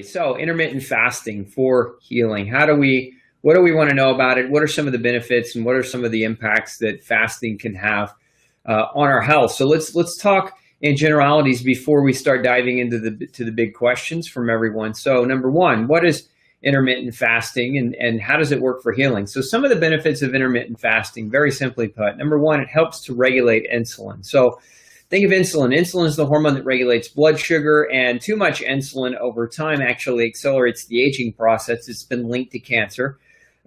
So intermittent fasting for healing. What do we want to know about it? What are some of the benefits and what are some of the impacts that fasting can have on our health? So let's talk in generalities before we start diving into the big questions from everyone. So number one, what is intermittent fasting and how does it work for healing? So some of the benefits of intermittent fasting, very simply put, number one, it helps to regulate insulin. So think of insulin. Insulin is the hormone that regulates blood sugar, and too much insulin over time actually accelerates the aging process. It's been linked to cancer.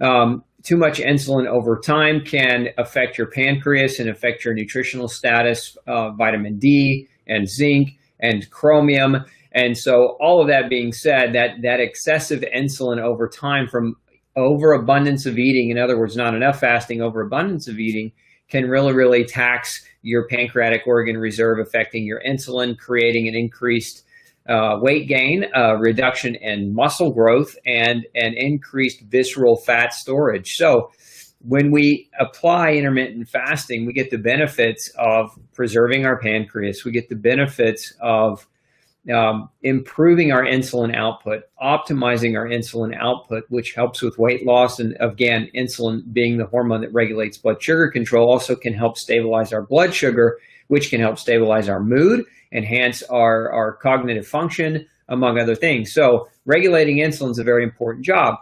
Too much insulin over time can affect your pancreas and affect your nutritional status, vitamin D and zinc and chromium. And so all of that being said, that excessive insulin over time from overabundance of eating, in other words, not enough fasting, overabundance of eating, can really tax your pancreatic organ reserve, affecting your insulin, creating an increased weight gain, reduction in muscle growth, and an increased visceral fat storage. So when we apply intermittent fasting, we get the benefits of preserving our pancreas. We get the benefits of improving our insulin output, optimizing our insulin output, which helps with weight loss. And again, insulin being the hormone that regulates blood sugar control also can help stabilize our blood sugar, which can help stabilize our mood, enhance our cognitive function, among other things. So regulating insulin is a very important job.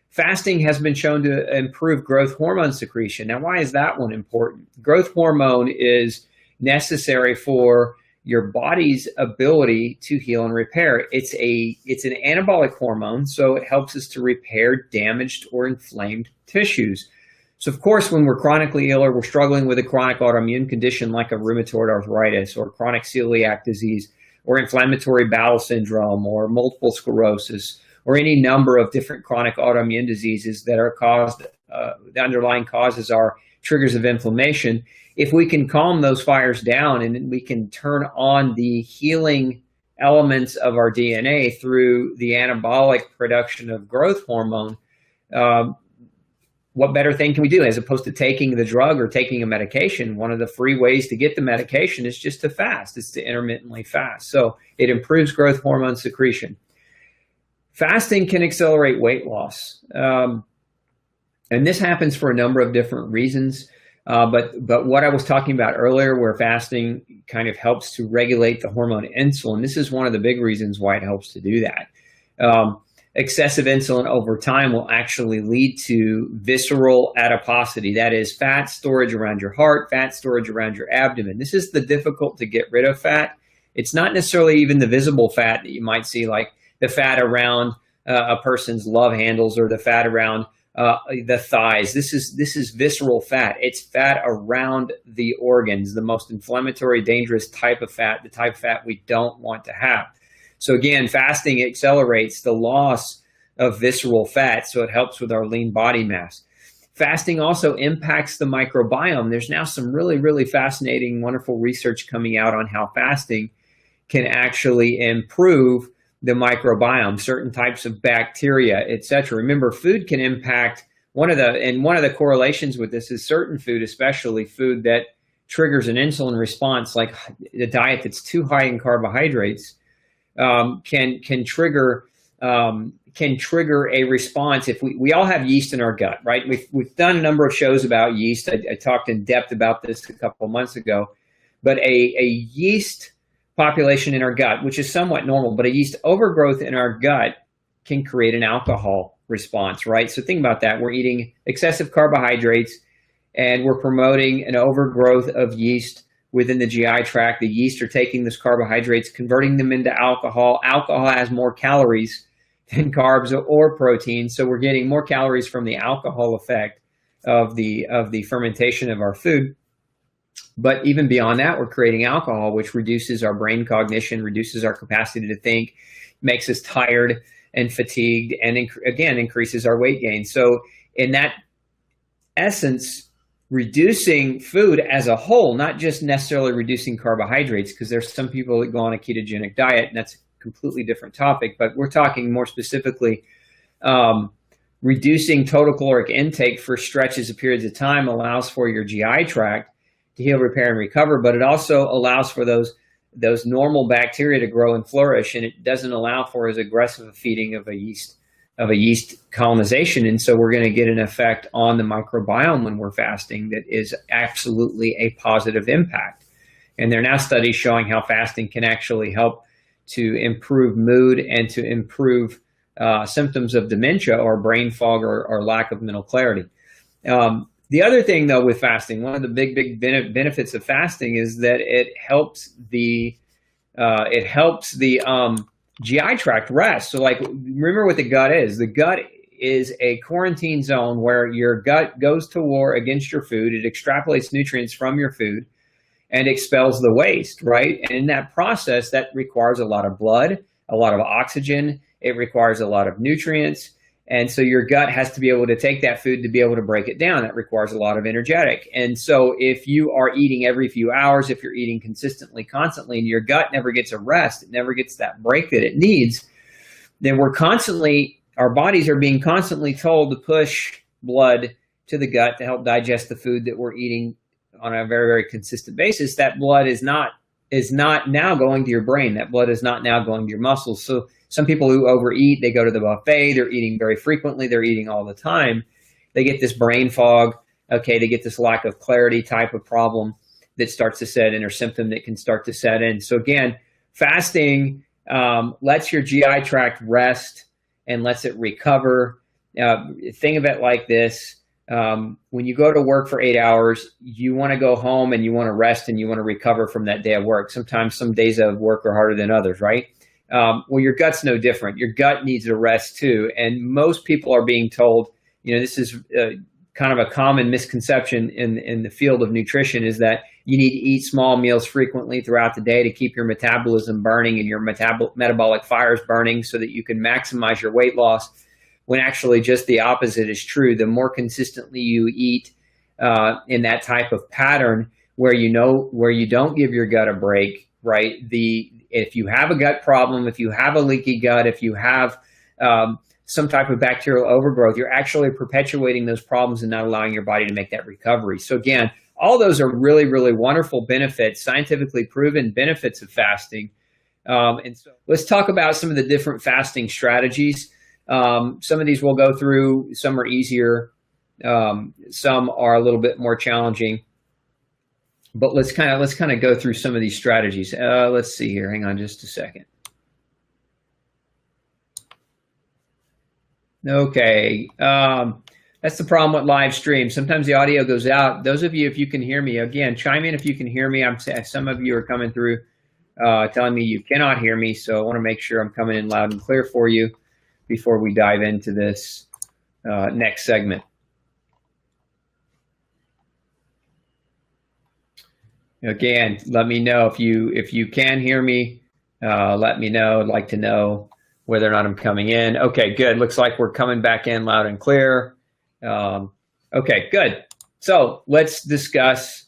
Fasting has been shown to improve growth hormone secretion. Now, why is that one important? Growth hormone is necessary for your body's ability to heal and repair. It's an anabolic hormone, so it helps us to repair damaged or inflamed tissues. So of course, when we're chronically ill or we're struggling with a chronic autoimmune condition like a rheumatoid arthritis or chronic celiac disease or inflammatory bowel syndrome or multiple sclerosis or any number of different chronic autoimmune diseases that are caused, the underlying causes are triggers of inflammation, if we can calm those fires down and we can turn on the healing elements of our DNA through the anabolic production of growth hormone, what better thing can we do as opposed to taking the drug or taking a medication? One of the free ways to get the medication is just to fast. It's to intermittently fast. So it improves growth hormone secretion. Fasting can accelerate weight loss. And this happens for a number of different reasons. But what I was talking about earlier, where fasting kind of helps to regulate the hormone insulin, this is one of the big reasons why it helps to do that. Excessive insulin over time will actually lead to visceral adiposity. That is fat storage around your heart, fat storage around your abdomen. This is the difficult to get rid of fat. It's not necessarily even the visible fat that you might see, like the fat around a person's love handles or the fat around the thighs. This is visceral fat. It's fat around the organs, the most inflammatory, dangerous type of fat, the type of fat we don't want to have. So again, fasting accelerates the loss of visceral fat, so it helps with our lean body mass. Fasting also impacts the microbiome. There's now some really fascinating, wonderful research coming out on how fasting can actually improve the microbiome, certain types of bacteria, etc. Remember, food can impact one of the correlations with this is certain food, especially food that triggers an insulin response, like the diet that's too high in carbohydrates, can trigger a response. If we all have yeast in our gut, right? We've done a number of shows about yeast. I talked in depth about this a couple of months ago, but a yeast population in our gut, which is somewhat normal, but a yeast overgrowth in our gut can create an alcohol response, right? So think about that. We're eating excessive carbohydrates and we're promoting an overgrowth of yeast within the GI tract. The yeast are taking those carbohydrates, converting them into alcohol. Alcohol has more calories than carbs or protein, so we're getting more calories from the alcohol effect of the fermentation of our food. But even beyond that, we're creating alcohol, which reduces our brain cognition, reduces our capacity to think, makes us tired and fatigued, and again, increases our weight gain. So in that essence, reducing food as a whole, not just necessarily reducing carbohydrates, because there's some people that go on a ketogenic diet, and that's a completely different topic, but we're talking more specifically reducing total caloric intake for stretches of periods of time allows for your GI tract to heal, repair, and recover, but it also allows for those those normal bacteria to grow and flourish, and it doesn't allow for as aggressive a feeding of a yeast colonization. And so we're going to get an effect on the microbiome when we're fasting that is absolutely a positive impact. And there are now studies showing how fasting can actually help to improve mood and to improve symptoms of dementia or brain fog or lack of mental clarity. The other thing, though, with fasting, one of the big benefits of fasting is that it helps the GI tract rest. So, like, remember what the gut is. The gut is a quarantine zone where your gut goes to war against your food. It extrapolates nutrients from your food and expels the waste, right? And in that process, that requires a lot of blood, a lot of oxygen. It requires a lot of nutrients. And so your gut has to be able to take that food to be able to break it down. That requires a lot of energetic. And so if you are eating every few hours, if you're eating consistently, constantly, and your gut never gets a rest, it never gets that break that it needs, then our bodies are being constantly told to push blood to the gut to help digest the food that we're eating on a very, very consistent basis. That blood is not now going to your brain. That blood is not now going to your muscles. So some people who overeat, they go to the buffet, they're eating very frequently, they're eating all the time. They get this brain fog, okay, they get this lack of clarity type of problem that starts to set in, or symptom that can start to set in. So again, fasting lets your GI tract rest and lets it recover. Think of it like this. When you go to work for 8 hours, you want to go home and you want to rest and you want to recover from that day of work. Sometimes some days of work are harder than others, right? Well, your gut's no different. Your gut needs a rest too. And most people are being told, this is kind of a common misconception in the field of nutrition, is that you need to eat small meals frequently throughout the day to keep your metabolism burning and your metabolic fires burning so that you can maximize your weight loss, when actually just the opposite is true. The more consistently you eat in that type of pattern where you don't give your gut a break, right? If you have a gut problem, if you have a leaky gut, if you have some type of bacterial overgrowth, you're actually perpetuating those problems and not allowing your body to make that recovery. So again, all those are really, really wonderful benefits, scientifically proven benefits of fasting. And so let's talk about some of the different fasting strategies. Some of these we'll go through. Some are easier. Some are a little bit more challenging. But let's kind of go through some of these strategies. Let's see here. Hang on just a second. Okay. That's the problem with live stream. Sometimes the audio goes out. Those of you, if you can hear me, again, chime in if you can hear me. Some of you are coming through telling me you cannot hear me, so I want to make sure I'm coming in loud and clear for you before we dive into this next segment. Again, let me know if you can hear me. Let me know. I'd like to know whether or not I'm coming in. Okay, good. Looks like we're coming back in loud and clear. Okay, good. So let's discuss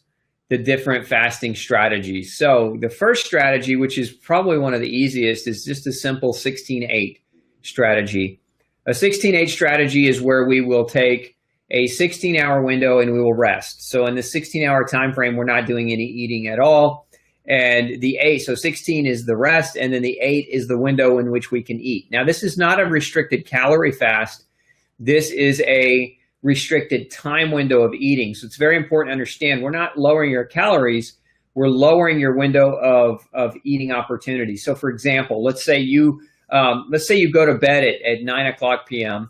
the different fasting strategies. So the first strategy, which is probably one of the easiest, is just a simple 16-8 strategy. A 16-8 strategy is where we will take a 16-hour window and we will rest. So in the 16-hour time frame, we're not doing any eating at all. And the 8, so 16 is the rest, and then the 8 is the window in which we can eat. Now, this is not a restricted calorie fast. This is a restricted time window of eating. So it's very important to understand we're not lowering your calories, we're lowering your window of eating opportunities. So for example, let's say you go to bed at 9 p.m.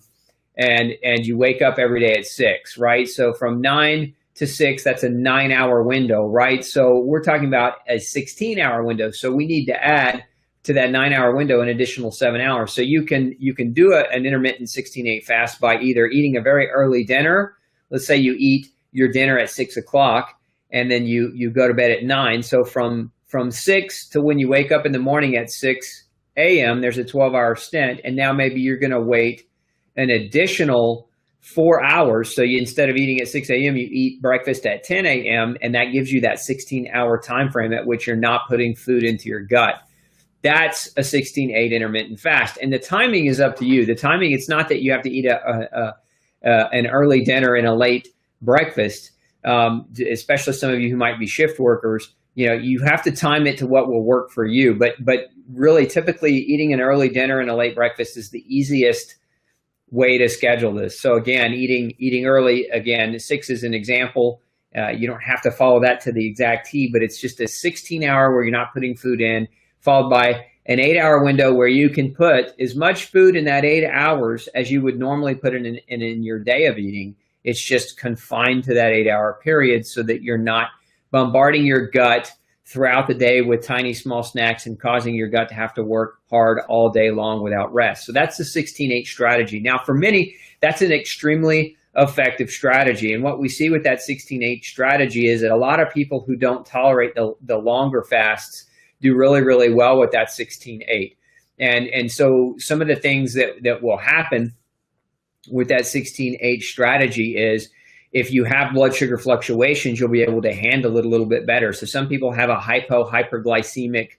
and you wake up every day at 6, right? So from 9 to 6, that's a 9-hour window, right? So we're talking about a 16-hour window. So we need to add to that 9-hour window an additional 7 hours. So you can do an intermittent 16-8 fast by either eating a very early dinner. Let's say you eat your dinner at 6 o'clock and then you go to bed at 9. So from 6 to when you wake up in the morning at 6 a.m., there's a 12-hour stint. And now maybe you're going to wait an additional 4 hours. So instead of eating at 6 a.m., you eat breakfast at 10 a.m. And that gives you that 16-hour time frame at which you're not putting food into your gut. That's a 16-8 intermittent fast. And the timing is up to you. The timing, it's not that you have to eat an early dinner and a late breakfast, especially some of you who might be shift workers. you have to time it to what will work for you. But really, typically, eating an early dinner and a late breakfast is the easiest way to schedule this. So again, eating early, again, 6 is an example. You don't have to follow that to the exact T, but it's just a 16-hour where you're not putting food in, followed by an 8-hour window where you can put as much food in that 8 hours as you would normally put in your day of eating. It's just confined to that 8-hour period so that you're not bombarding your gut throughout the day with tiny, small snacks and causing your gut to have to work hard all day long without rest. So that's the 16-8 strategy. Now, for many, that's an extremely effective strategy. And what we see with that 16-8 strategy is that a lot of people who don't tolerate the longer fasts do really, really well with that 16-8. And so some of the things that will happen with that 16-8 strategy is if you have blood sugar fluctuations, you'll be able to handle it a little bit better. So some people have a hyperglycemic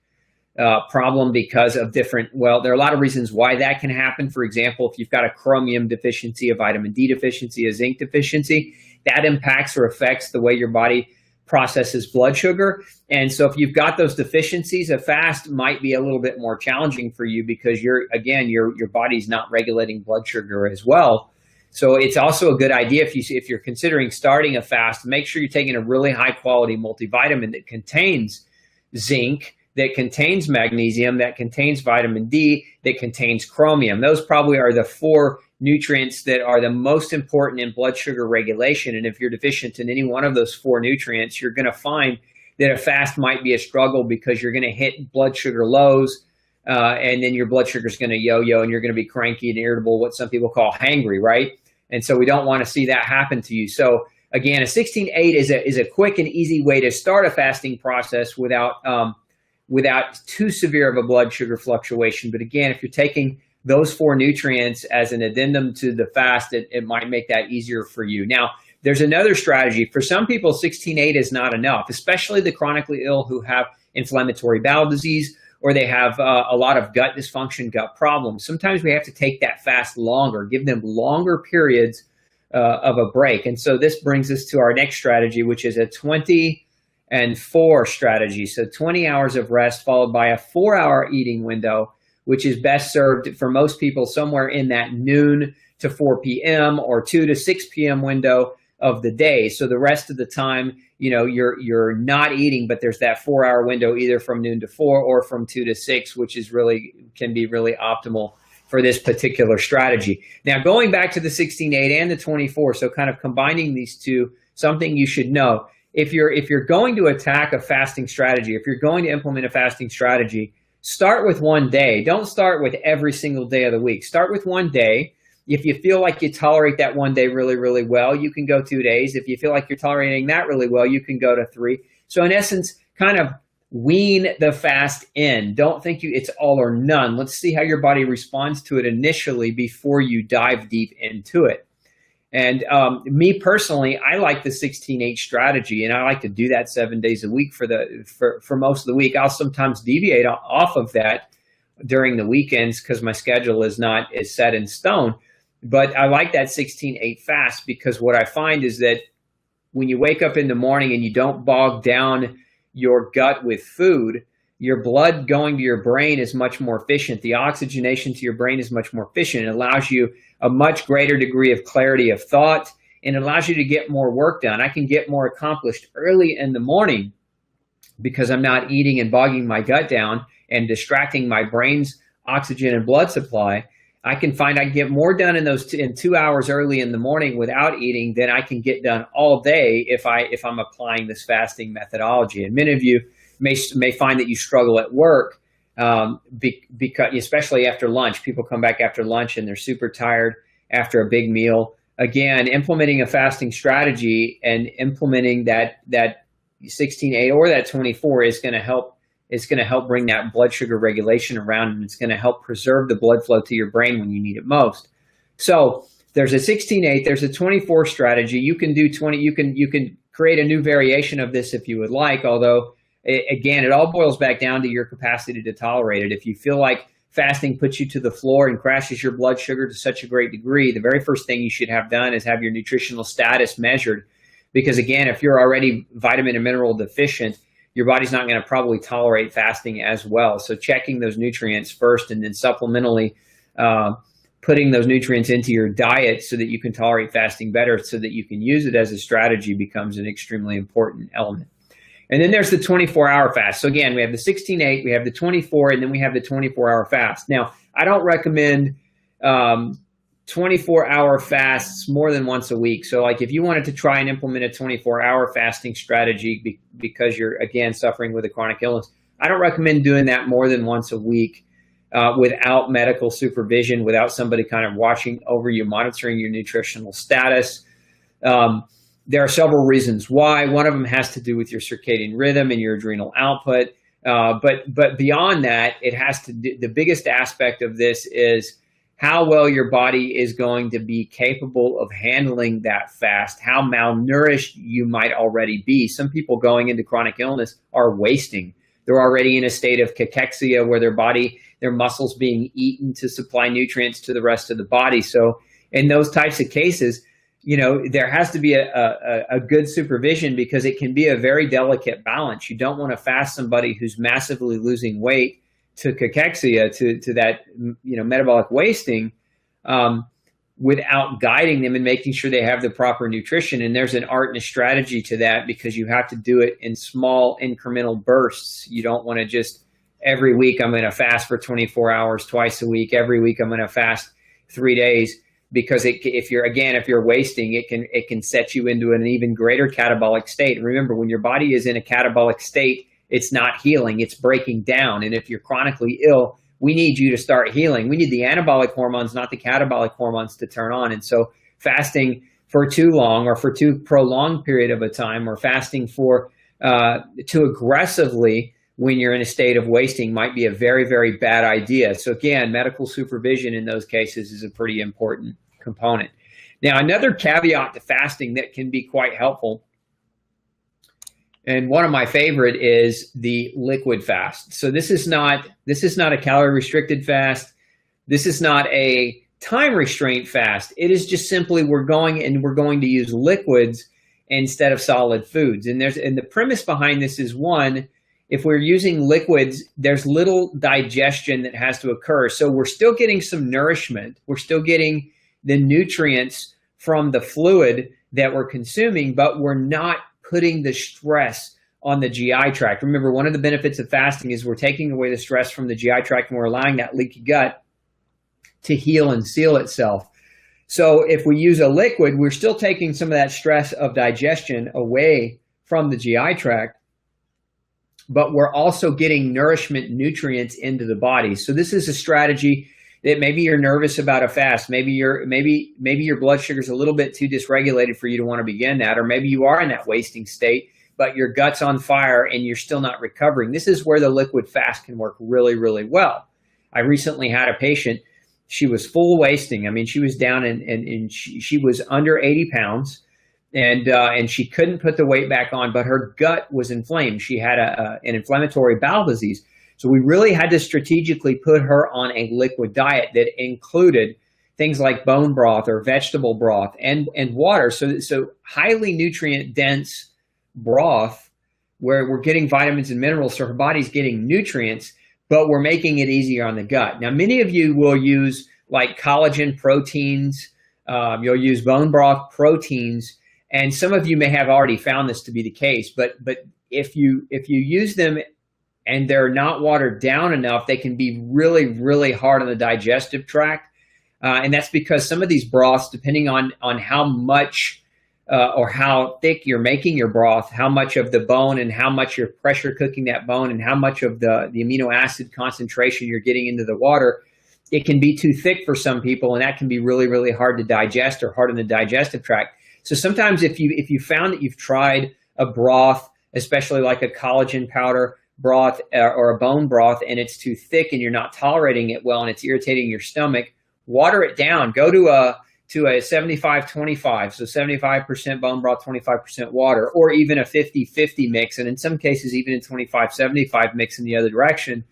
problem because of there are a lot of reasons why that can happen. For example, if you've got a chromium deficiency, a vitamin D deficiency, a zinc deficiency, that impacts or affects the way your body processes blood sugar. And so if you've got those deficiencies, a fast might be a little bit more challenging for you because your body's not regulating blood sugar as well. So it's also a good idea if you're considering starting a fast, make sure you're taking a really high quality multivitamin that contains zinc, that contains magnesium, that contains vitamin D, that contains chromium. Those probably are the 4 nutrients that are the most important in blood sugar regulation. And if you're deficient in any one of those 4 nutrients, you're going to find that a fast might be a struggle because you're going to hit blood sugar lows, and then your blood sugar is going to yo-yo and you're going to be cranky and irritable, what some people call hangry, right? And so we don't want to see that happen to you. So again, a 16-8 is a quick and easy way to start a fasting process without too severe of a blood sugar fluctuation. But again, if you're taking those 4 nutrients as an addendum to the fast, it might make that easier for you. Now, there's another strategy. For some people, 16-8 is not enough, especially the chronically ill who have inflammatory bowel disease or they have a lot of gut dysfunction, gut problems. Sometimes we have to take that fast longer, give them longer periods of a break. And so this brings us to our next strategy, which is a 20 and 4 strategy. So 20 hours of rest followed by a 4-hour eating window, which is best served for most people somewhere in that noon to 4 p.m. or 2 to 6 p.m. window of the day. So the rest of the time, you're not eating, but there's that 4-hour window either from noon to 4 or from 2 to 6, which can be really optimal for this particular strategy. Now, going back to the 16-8 and the 24, so kind of combining these two, something you should know. If you're going to attack a fasting strategy, if you're going to implement a fasting strategy, start with one day. Don't start with every single day of the week. Start with one day. If you feel like you tolerate that one day really, really well, you can go 2 days. If you feel like you're tolerating that really well, you can go to 3. So in essence, kind of wean the fast in. Don't think it's all or none. Let's see how your body responds to it initially before you dive deep into it. And me personally, I like the 16-8 strategy, and I like to do that 7 days a week for most of the week. I'll sometimes deviate off of that during the weekends because my schedule is set in stone. But I like that 16-8 fast because what I find is that when you wake up in the morning and you don't bog down your gut with food, your blood going to your brain is much more efficient. The oxygenation to your brain is much more efficient. It allows you a much greater degree of clarity of thought, and it allows you to get more work done. I can get more accomplished early in the morning because I'm not eating and bogging my gut down and distracting my brain's oxygen and blood supply. I can get more done in 2 hours early in the morning without eating than I can get done all day if I'm applying this fasting methodology. And many of you may find that you struggle at work because, especially after lunch, people come back after lunch and they're super tired after a big meal. Again, implementing a fasting strategy and implementing that 16-8 or that 24 is going to help. It's going to help bring that blood sugar regulation around, and it's going to help preserve the blood flow to your brain when you need it most. So there's a 16-8, there's a 24 strategy. You can do 20. You can create a new variation of this if you would like. Although, again, it all boils back down to your capacity to tolerate it. If you feel like fasting puts you to the floor and crashes your blood sugar to such a great degree, the very first thing you should have done is have your nutritional status measured. Because again, if you're already vitamin and mineral deficient, your body's not going to probably tolerate fasting as well. So checking those nutrients first, and then supplementally putting those nutrients into your diet so that you can tolerate fasting better, so that you can use it as a strategy, becomes an extremely important element. And then there's the 24-hour fast. So again, we have the 16-8, we have the 24, and then we have the 24-hour fast. Now, I don't recommend 24-hour fasts more than once a week. So like if you wanted to try and implement a 24-hour fasting strategy because you're, again, suffering with a chronic illness, I don't recommend doing that more than once a week without medical supervision, without somebody kind of watching over you, monitoring your nutritional status. There are several reasons why. One of them has to do with your circadian rhythm and your adrenal output. But beyond that, it has to do, the biggest aspect of this is how well your body is going to be capable of handling that fast, how malnourished you might already be. Some people going into chronic illness are wasting. They're already in a state of cachexia where their muscles being eaten to supply nutrients to the rest of the body. So in those types of cases, there has to be a good supervision, because it can be a very delicate balance. You don't want to fast somebody who's massively losing weight to cachexia, to that, metabolic wasting, without guiding them and making sure they have the proper nutrition. And there's an art and a strategy to that, because you have to do it in small incremental bursts. You don't want to just, every week I'm going to fast for 24 hours twice a week. Every week I'm going to fast 3 days, because if you're wasting, it can set you into an even greater catabolic state. Remember, when your body is in a catabolic state, it's not healing, it's breaking down. And if you're chronically ill, we need you to start healing. We need the anabolic hormones, not the catabolic hormones, to turn on. And so fasting for too long, or for too prolonged period of a time, or fasting for too aggressively when you're in a state of wasting, might be a very, very bad idea. So again, medical supervision in those cases is a pretty important component. Now, another caveat to fasting that can be quite helpful, and one of my favorite, is the liquid fast. So this is not a calorie restricted fast. This is not a time restraint fast. It is just simply we're going to use liquids instead of solid foods. And the premise behind this is, one, if we're using liquids, there's little digestion that has to occur. So we're still getting some nourishment. We're still getting the nutrients from the fluid that we're consuming, but we're not putting the stress on the GI tract. Remember, one of the benefits of fasting is we're taking away the stress from the GI tract, and we're allowing that leaky gut to heal and seal itself. So if we use a liquid, we're still taking some of that stress of digestion away from the GI tract, but we're also getting nourishment nutrients into the body. So this is a strategy that maybe you're nervous about a fast. Maybe your blood sugar is a little bit too dysregulated for you to want to begin that, or maybe you are in that wasting state, but your gut's on fire and you're still not recovering. This is where the liquid fast can work really, really well. I recently had a patient. She was full wasting. I mean, she was down and she was under 80 pounds. And she couldn't put the weight back on, but her gut was inflamed. She had an inflammatory bowel disease. So we really had to strategically put her on a liquid diet that included things like bone broth or vegetable broth and water. So highly nutrient dense broth where we're getting vitamins and minerals. So her body's getting nutrients, but we're making it easier on the gut. Now, many of you will use like collagen proteins. You'll use bone broth proteins. And some of you may have already found this to be the case, but if you use them and they're not watered down enough, they can be really, really hard on the digestive tract. And that's because some of these broths, depending on how much or how thick you're making your broth, how much of the bone and how much you're pressure cooking that bone and how much of the amino acid concentration you're getting into the water, it can be too thick for some people, and that can be really, really hard to digest or hard on the digestive tract. So sometimes if you found that you've tried a broth, especially like a collagen powder broth or a bone broth, and it's too thick and you're not tolerating it well and it's irritating your stomach, water it down. Go to a 75-25, so 75% bone broth, 25% water, or even a 50-50 mix, and in some cases even a 25-75 mix in the other direction,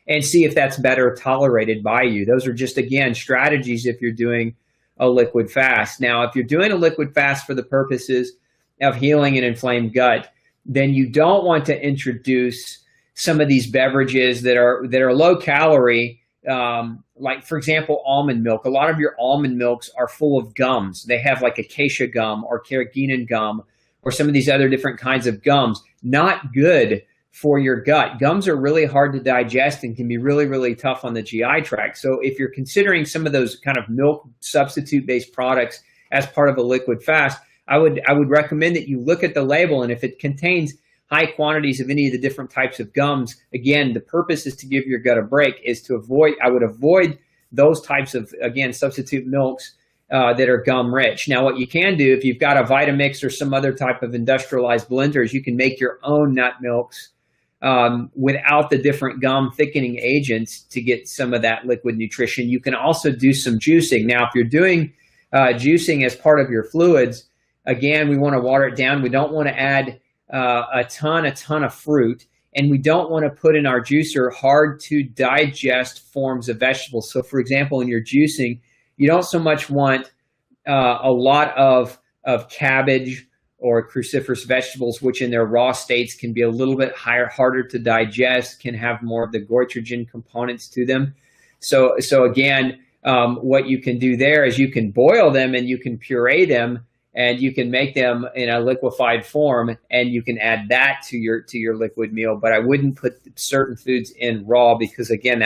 and see if that's better tolerated by you. Those are just, again, strategies if you're doing a liquid fast. Now, if you're doing a liquid fast for the purposes of healing an inflamed gut, then you don't want to introduce some of these beverages that are low calorie, like for example, almond milk. A lot of your almond milks are full of gums. They have like acacia gum or carrageenan gum or some of these other different kinds of gums. Not good for your gut. Gums are really hard to digest and can be really, really tough on the GI tract. So if you're considering some of those kind of milk substitute-based products as part of a liquid fast, I would recommend that you look at the label, and if it contains high quantities of any of the different types of gums, again, the purpose is to give your gut a break, is to avoid, I would avoid those types of, again, substitute milks that are gum rich. Now, what you can do, if you've got a Vitamix or some other type of industrialized blenders, you can make your own nut milks without the different gum thickening agents to get some of that liquid nutrition. You can also do some juicing. Now, if you're doing juicing as part of your fluids, again, we want to water it down. We don't want to add a ton of fruit, and we don't want to put in our juicer hard to digest forms of vegetables. So for example, in your juicing, you don't so much want a lot of cabbage or cruciferous vegetables, which in their raw states can be a little bit harder to digest, can have more of the goitrogen components to them. So again, what you can do there is you can boil them and you can puree them, and you can make them in a liquefied form, and you can add that to your liquid meal. But I wouldn't put certain foods in raw, because again,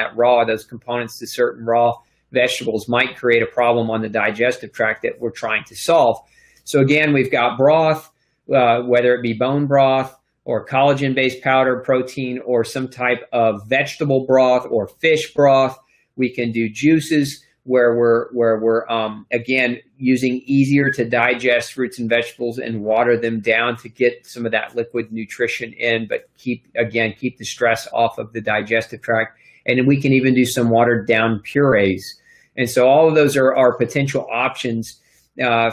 those components to certain raw vegetables might create a problem on the digestive tract that we're trying to solve. So again, we've got broth, whether it be bone broth or collagen-based powder protein or some type of vegetable broth or fish broth. We can do juices where we're again using easier to digest fruits and vegetables and water them down to get some of that liquid nutrition in, but keep the stress off of the digestive tract. And then we can even do some watered down purees. And so all of those are potential options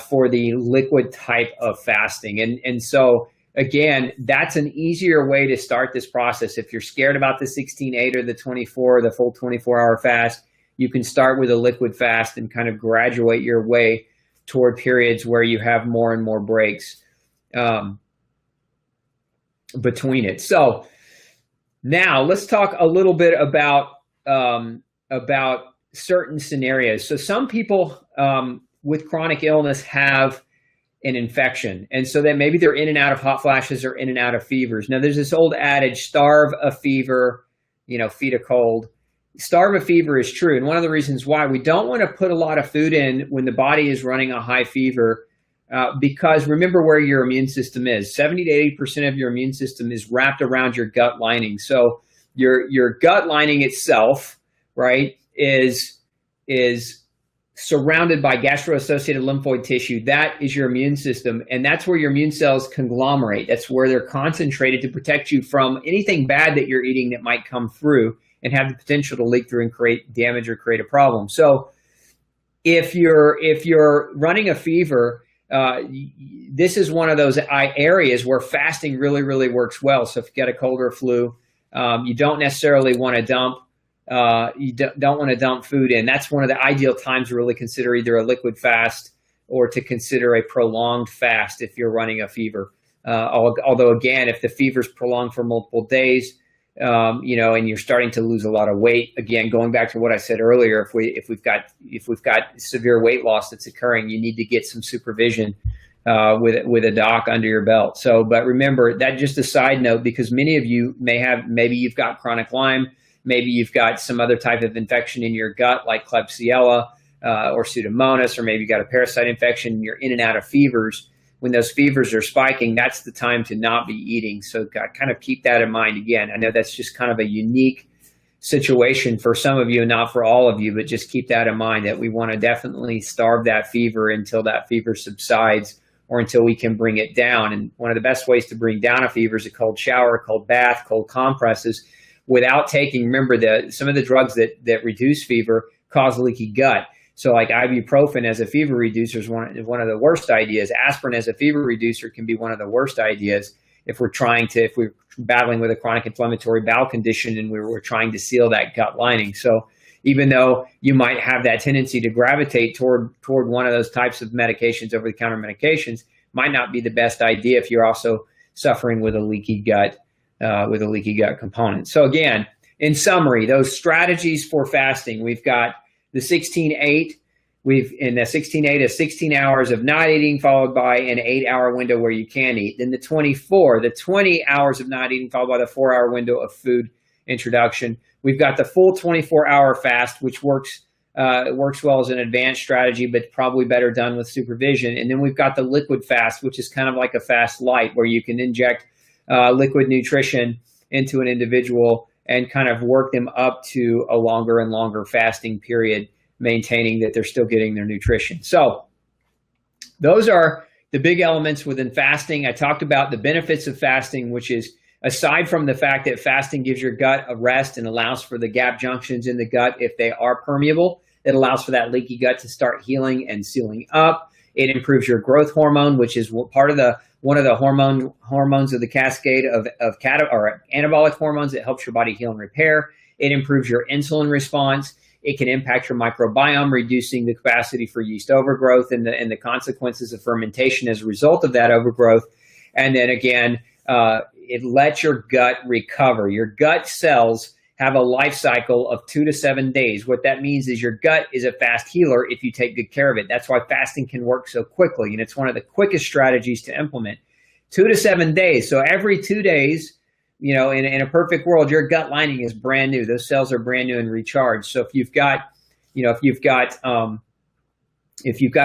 for the liquid type of fasting. And so again, that's an easier way to start this process. If you're scared about the 16-8 or the 24, the full 24-hour fast, you can start with a liquid fast and kind of graduate your way toward periods where you have more and more breaks between it. So now let's talk a little bit about certain scenarios. So some people with chronic illness have an infection, and so that maybe they're in and out of hot flashes or in and out of fevers. Now there's this old adage, starve a fever, feed a cold. Starve a fever is true, and one of the reasons why we don't want to put a lot of food in when the body is running a high fever, because remember where your immune system is. 70 to 80% of your immune system is wrapped around your gut lining. So your gut lining itself, right, is surrounded by gastro-associated lymphoid tissue. That is your immune system, and that's where your immune cells conglomerate. That's where they're concentrated to protect you from anything bad that you're eating that might come through and have the potential to leak through and create damage or create a problem. So if you're running a fever, this is one of those areas where fasting really, really works well. So if you get a cold or flu, you don't necessarily want to dump don't want to dump food in. That's one of the ideal times to really consider either a liquid fast or to consider a prolonged fast if you're running a fever. Although again, if the fever's prolonged for multiple days, and you're starting to lose a lot of weight, again, going back to what I said earlier, if we've got severe weight loss that's occurring, you need to get some supervision with a doc under your belt. So, but remember that, just a side note, because many of you maybe you've got chronic Lyme, maybe you've got some other type of infection in your gut like Klebsiella or Pseudomonas, or maybe you got a parasite infection and you're in and out of fevers. When those fevers are spiking, that's the time to not be eating. So kind of keep that in mind. Again, I know that's just kind of a unique situation for some of you and not for all of you, but just keep that in mind, that we want to definitely starve that fever until that fever subsides or until we can bring it down. And one of the best ways to bring down a fever is a cold shower, a cold bath, cold compresses, without taking, remember, some of the drugs that reduce fever cause leaky gut. So like ibuprofen as a fever reducer is one of the worst ideas. Aspirin as a fever reducer can be one of the worst ideas if we're battling with a chronic inflammatory bowel condition and we're trying to seal that gut lining. So even though you might have that tendency to gravitate toward one of those types of medications, over-the-counter medications, might not be the best idea if you're also suffering with a leaky gut component. So again, in summary, those strategies for fasting, we've got the 16-8. In the 16-8 is 16 hours of not eating, followed by an 8-hour window where you can eat. Then the 20 hours of not eating, followed by the 4-hour window of food introduction. We've got the full 24-hour fast, which works well as an advanced strategy, but probably better done with supervision. And then we've got the liquid fast, which is kind of like a fast light, where you can inject liquid nutrition into an individual and kind of work them up to a longer and longer fasting period, maintaining that they're still getting their nutrition. So those are the big elements within fasting. I talked about the benefits of fasting, which is, aside from the fact that fasting gives your gut a rest and allows for the gap junctions in the gut, if they are permeable, it allows for that leaky gut to start healing and sealing up. It improves your growth hormone, which is one of the hormones of the cascade of anabolic hormones that helps your body heal and repair. It improves your insulin response. It can impact your microbiome, reducing the capacity for yeast overgrowth and the consequences of fermentation as a result of that overgrowth. And then again, it lets your gut recover. Your gut cells have a life cycle of 2 to 7 days. What that means is your gut is a fast healer if you take good care of it. That's why fasting can work so quickly, and it's one of the quickest strategies to implement. 2 to 7 days. So every 2 days, in a perfect world, your gut lining is brand new. Those cells are brand new and recharged. So if you've got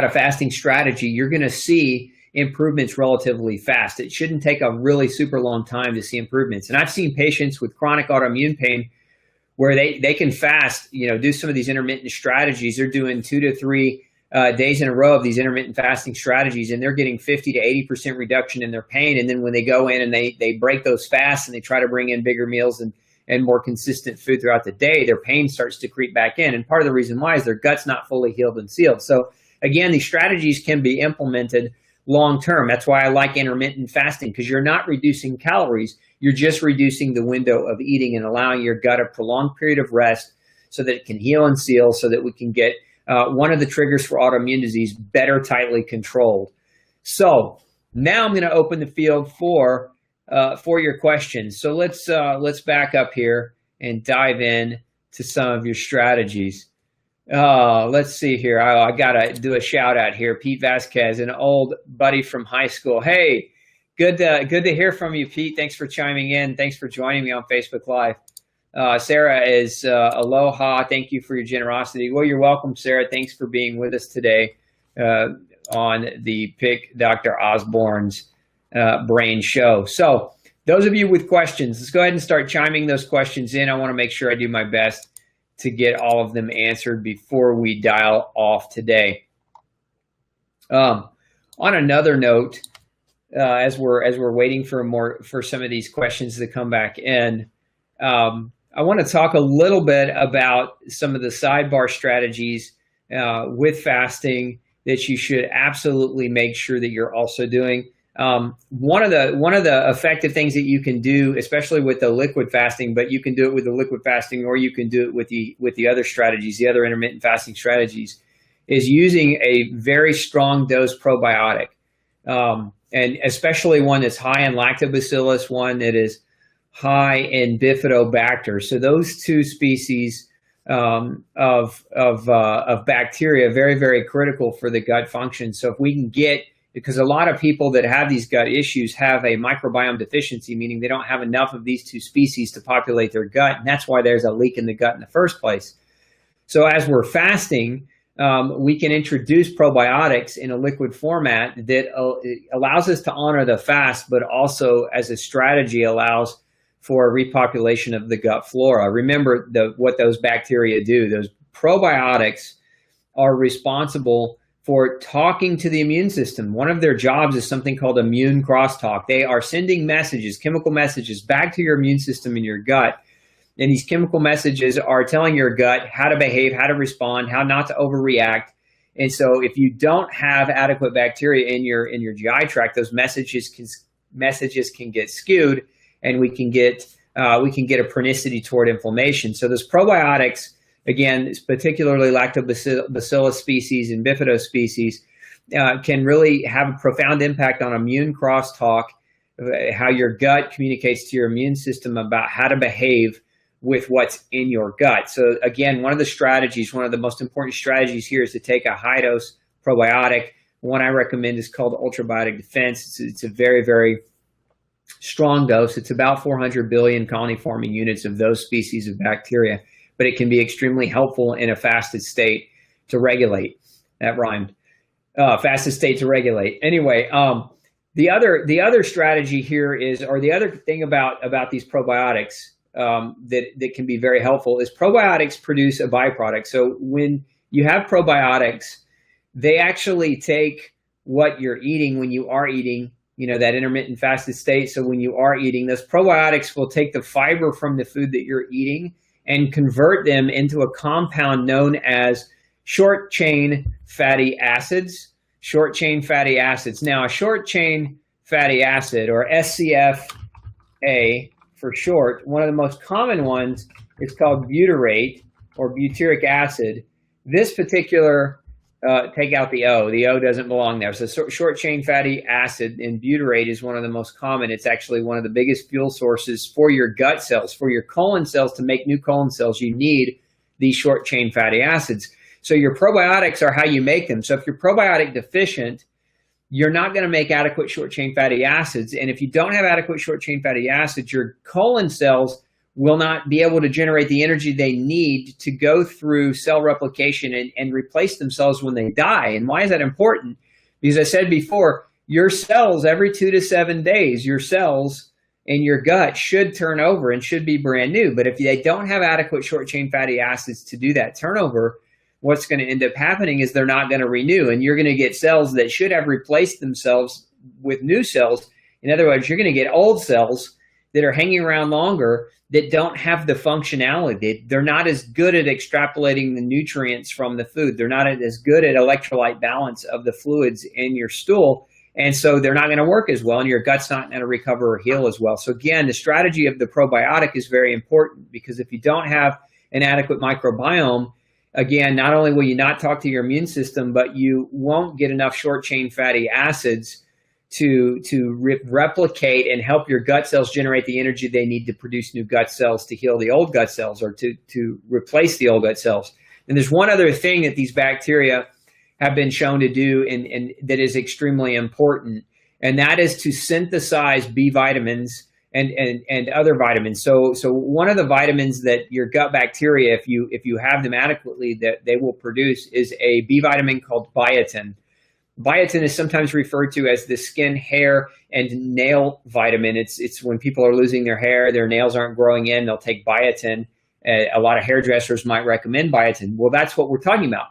a fasting strategy, you're going to see improvements relatively fast. It shouldn't take a really super long time to see improvements. And I've seen patients with chronic autoimmune pain where they can fast, do some of these intermittent strategies. They're doing 2 to 3 days in a row of these intermittent fasting strategies, and they're getting 50 to 80% reduction in their pain. And then when they go in and they break those fasts and they try to bring in bigger meals and more consistent food throughout the day, their pain starts to creep back in. And part of the reason why is their gut's not fully healed and sealed. So again, these strategies can be implemented long-term. That's why I like intermittent fasting, because you're not reducing calories. You're just reducing the window of eating and allowing your gut a prolonged period of rest so that it can heal and seal, so that we can get one of the triggers for autoimmune disease better tightly controlled. So now I'm going to open the field for your questions. So let's back up here and dive in to some of your strategies. Let's see here. I got to do a shout out here. Pete Vasquez, an old buddy from high school. Hey, good to hear from you, Pete. Thanks for chiming in. Thanks for joining me on Facebook Live. Sarah is aloha. Thank you for your generosity. Well, you're welcome, Sarah. Thanks for being with us today on the Pick Dr. Osborne's Brain Show. So those of you with questions, let's go ahead and start chiming those questions in. I want to make sure I do my best to get all of them answered before we dial off today. On another note, as we're waiting for some of these questions to come back in, I want to talk a little bit about some of the sidebar strategies with fasting that you should absolutely make sure that you're also doing. One of the effective things that you can do, especially with the liquid fasting, but you can do it with the liquid fasting, or you can do it with the other strategies, the other intermittent fasting strategies, is using a very strong dose probiotic, and especially one that's high in lactobacillus, one that is high in bifidobacter. So those two species of bacteria, very, very critical for the gut function. So if we can get, because a lot of people that have these gut issues have a microbiome deficiency, meaning they don't have enough of these two species to populate their gut, and that's why there's a leak in the gut in the first place. So as we're fasting, we can introduce probiotics in a liquid format that allows us to honor the fast, but also as a strategy allows for a repopulation of the gut flora. Remember what those bacteria do. Those probiotics are responsible for talking to the immune system. One of their jobs is something called immune crosstalk. They are sending messages, chemical messages, back to your immune system in your gut. And these chemical messages are telling your gut how to behave, how to respond, how not to overreact. And so if you don't have adequate bacteria in your GI tract, those messages can get skewed, and we can get a chronicity toward inflammation. So those probiotics, again, particularly lactobacillus species and bifido species, can really have a profound impact on immune crosstalk how your gut communicates to your immune system about how to behave with what's in your gut. So again, one of the most important strategies here is to take a high dose probiotic. One I recommend is called Ultrabiotic Defense. It's a very, very strong dose. It's about 400 billion colony forming units of those species of bacteria, but it can be extremely helpful in a fasted state to regulate. That rhymed. Fasted state to regulate. Anyway, the other strategy here is, or the other thing about these probiotics that can be very helpful is probiotics produce a byproduct. So when you have probiotics, they actually take what you're eating when you are eating, that intermittent fasted state. So when you are eating, those probiotics will take the fiber from the food that you're eating and convert them into a compound known as short chain fatty acids. Short chain fatty acids. Now, a short chain fatty acid, or SCFA for short, one of the most common ones is called butyrate or butyric acid. This particular, take out the O. The O doesn't belong there. So short chain fatty acid and butyrate is one of the most common. It's actually one of the biggest fuel sources for your gut cells. For your colon cells to make new colon cells, you need these short chain fatty acids. So your probiotics are how you make them. So if you're probiotic deficient, you're not going to make adequate short-chain fatty acids. And if you don't have adequate short-chain fatty acids, your colon cells will not be able to generate the energy they need to go through cell replication and replace themselves when they die. And why is that important? Because I said before, your cells every 2 to 7 days, your cells in your gut should turn over and should be brand new. But if they don't have adequate short-chain fatty acids to do that turnover, what's going to end up happening is they're not going to renew, and you're going to get cells that should have replaced themselves with new cells. In other words, you're going to get old cells that are hanging around longer that don't have the functionality. They're not as good at extrapolating the nutrients from the food. They're not as good at electrolyte balance of the fluids in your stool, and so they're not going to work as well, and your gut's not going to recover or heal as well. So again, the strategy of the probiotic is very important, because if you don't have an adequate microbiome, again, not only will you not talk to your immune system, but you won't get enough short-chain fatty acids to replicate and help your gut cells generate the energy they need to produce new gut cells to heal the old gut cells, or to replace the old gut cells. And there's one other thing that these bacteria have been shown to do and that is extremely important, and that is to synthesize B vitamins and other vitamins. So one of the vitamins that your gut bacteria, if you have them adequately, that they will produce is a B vitamin called biotin. Biotin is sometimes referred to as the skin, hair, and nail vitamin. It's when people are losing their hair, their nails aren't growing in, they'll take biotin. A lot of hairdressers might recommend biotin. Well, that's what we're talking about.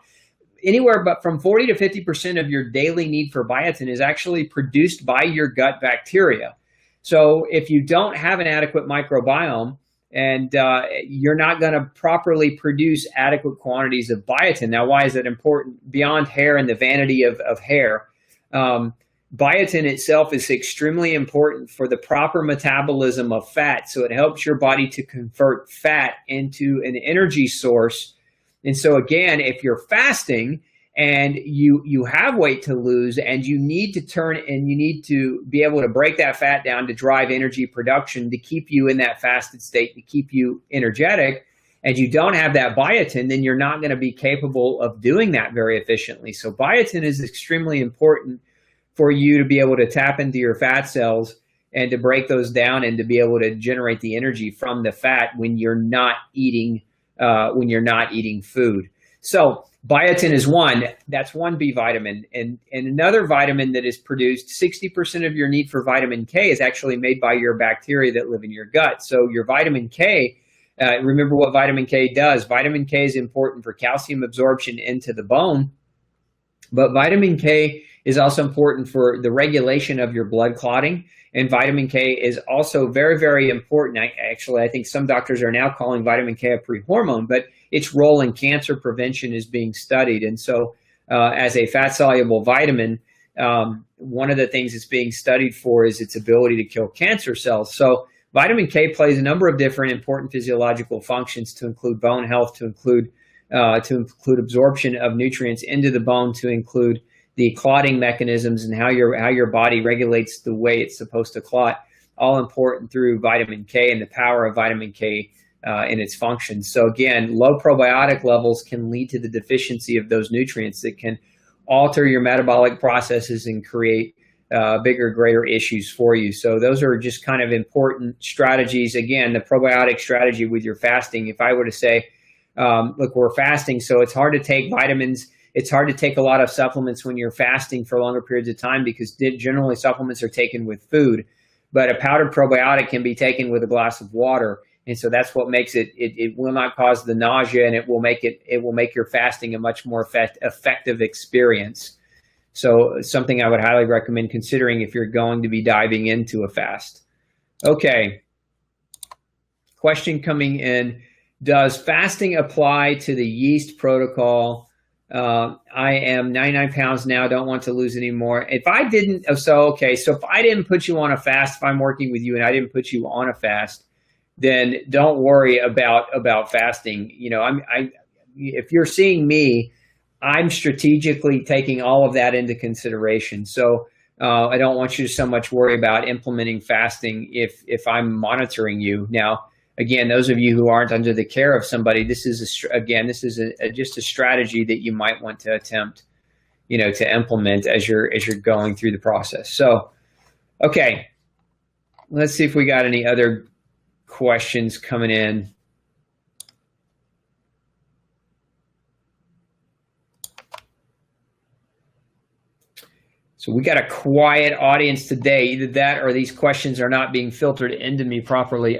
Anywhere but from 40 to 50% of your daily need for biotin is actually produced by your gut bacteria. So if you don't have an adequate microbiome, and you're not going to properly produce adequate quantities of biotin. Now, why is that important? Beyond hair and the vanity of hair, biotin itself is extremely important for the proper metabolism of fat. So it helps your body to convert fat into an energy source. And so again, if you're fasting and you have weight to lose, and you need to be able to break that fat down to drive energy production to keep you in that fasted state, to keep you energetic, and you don't have that biotin, then you're not going to be capable of doing that very efficiently. So biotin is extremely important for you to be able to tap into your fat cells and to break those down and to be able to generate the energy from the fat when you're not eating food. So biotin is one. That's one B vitamin. And another vitamin that is produced, 60% of your need for vitamin K is actually made by your bacteria that live in your gut. So your vitamin K, remember what vitamin K does. Vitamin K is important for calcium absorption into the bone, but vitamin K is also important for the regulation of your blood clotting. And vitamin K is also very, very important. I think some doctors are now calling vitamin K a pre-hormone, but its role in cancer prevention is being studied. And so as a fat-soluble vitamin, one of the things it's being studied for is its ability to kill cancer cells. So vitamin K plays a number of different important physiological functions, to include bone health, to include absorption of nutrients into the bone, to include the clotting mechanisms and how your body regulates the way it's supposed to clot, all important through vitamin K and the power of vitamin K in its function. So again, low probiotic levels can lead to the deficiency of those nutrients that can alter your metabolic processes and create bigger, greater issues for you. So those are just kind of important strategies. Again, the probiotic strategy with your fasting, if I were to say, look, we're fasting, so it's hard to take vitamins. It's hard to take a lot of supplements when you're fasting for longer periods of time because generally supplements are taken with food. But a powdered probiotic can be taken with a glass of water. And so that's what makes it will not cause the nausea, and it will make your fasting a much more effective experience. So something I would highly recommend considering if you're going to be diving into a fast. Okay. Question coming in. Does fasting apply to the yeast protocol? I am 99 pounds now, don't want to lose any more. If I didn't, so if I didn't put you on a fast, if I'm working with you and I didn't put you on a fast, then don't worry about fasting. You know, if you're seeing me, I'm strategically taking all of that into consideration. So I don't want you to so much worry about implementing fasting if I'm monitoring you. Now, again, those of you who aren't under the care of somebody, this is just a strategy that you might want to attempt, to implement as you're going through the process. So, okay, let's see if we got any other questions coming in. So we got a quiet audience today. Either that or these questions are not being filtered into me properly.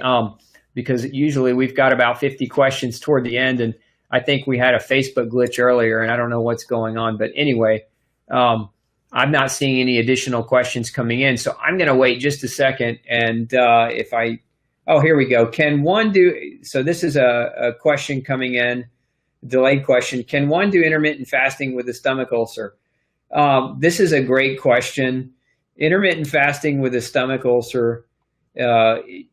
Because usually we've got about 50 questions toward the end, and I think we had a Facebook glitch earlier, and I don't know what's going on. But anyway, I'm not seeing any additional questions coming in, so I'm going to wait just a second. And here we go. So this is a question coming in, delayed question. Can one do intermittent fasting with a stomach ulcer? This is a great question. Intermittent fasting with a stomach ulcer,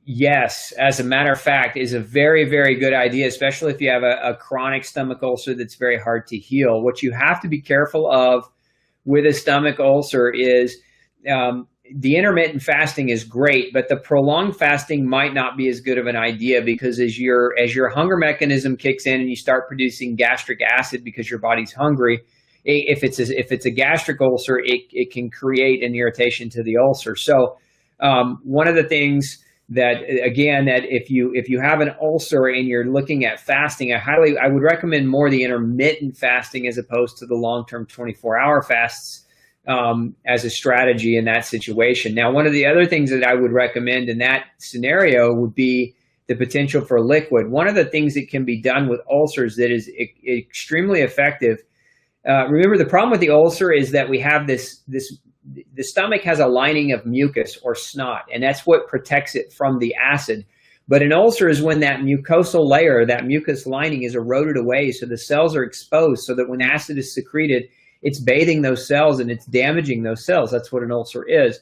yes, as a matter of fact, is a very, very good idea, especially if you have a chronic stomach ulcer that's very hard to heal. What you have to be careful of with a stomach ulcer is the intermittent fasting is great, but the prolonged fasting might not be as good of an idea because as your hunger mechanism kicks in and you start producing gastric acid because your body's hungry, if it's a gastric ulcer, it can create an irritation to the ulcer. So one of the things that if you have an ulcer and you're looking at fasting, I would recommend more the intermittent fasting as opposed to the long-term 24-hour fasts as a strategy in that situation. Now, one of the other things that I would recommend in that scenario would be the potential for liquid. One of the things that can be done with ulcers that is extremely effective. Remember, the problem with the ulcer is that we have the stomach has a lining of mucus or snot, and that's what protects it from the acid. But an ulcer is when that mucosal layer, that mucus lining, is eroded away, so the cells are exposed, so that when acid is secreted, it's bathing those cells and it's damaging those cells. That's what an ulcer is.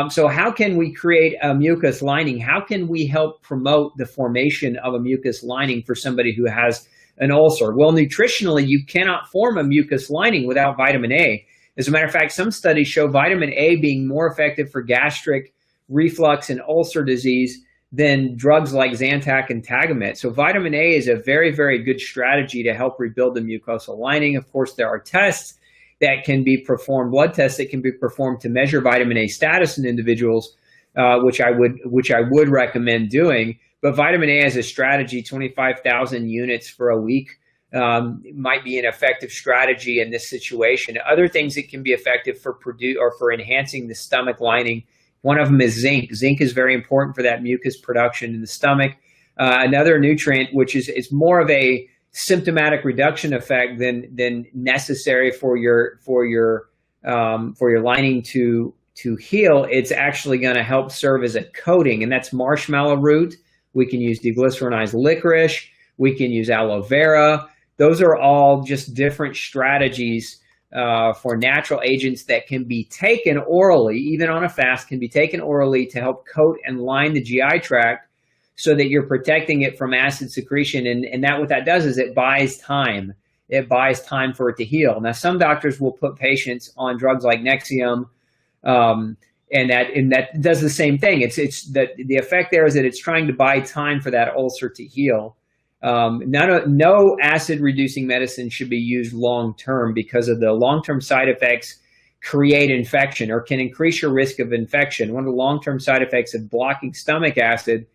So how can we create a mucus lining? How can we help promote the formation of a mucus lining for somebody who has an ulcer? Well, nutritionally, you cannot form a mucus lining without vitamin A. As a matter of fact, some studies show vitamin A being more effective for gastric reflux and ulcer disease than drugs like Zantac and Tagamet. So vitamin A is a very, very good strategy to help rebuild the mucosal lining. Of course, there are tests that can be performed, blood tests that can be performed to measure vitamin A status in individuals, which I would recommend doing. But vitamin A as a strategy, 25,000 units for a week, might be an effective strategy in this situation. Other things that can be effective for enhancing the stomach lining, one of them is zinc. Zinc is very important for that mucus production in the stomach. Another nutrient, which is more of a symptomatic reduction effect than necessary for your lining to heal. It's actually going to help serve as a coating, and that's marshmallow root. We can use deglycerinized licorice. We can use aloe vera. Those are all just different strategies for natural agents that can be taken orally, even on a fast, can be taken orally to help coat and line the GI tract so that you're protecting it from acid secretion. And that what that does is it buys time. it buys time for it to heal. Now, some doctors will put patients on drugs like Nexium, and that does the same thing. It's that the effect there is that it's trying to buy time for that ulcer to heal. No acid reducing medicine should be used long term because of the long term side effects create infection or can increase your risk of infection. One of the long term side effects of blocking stomach acid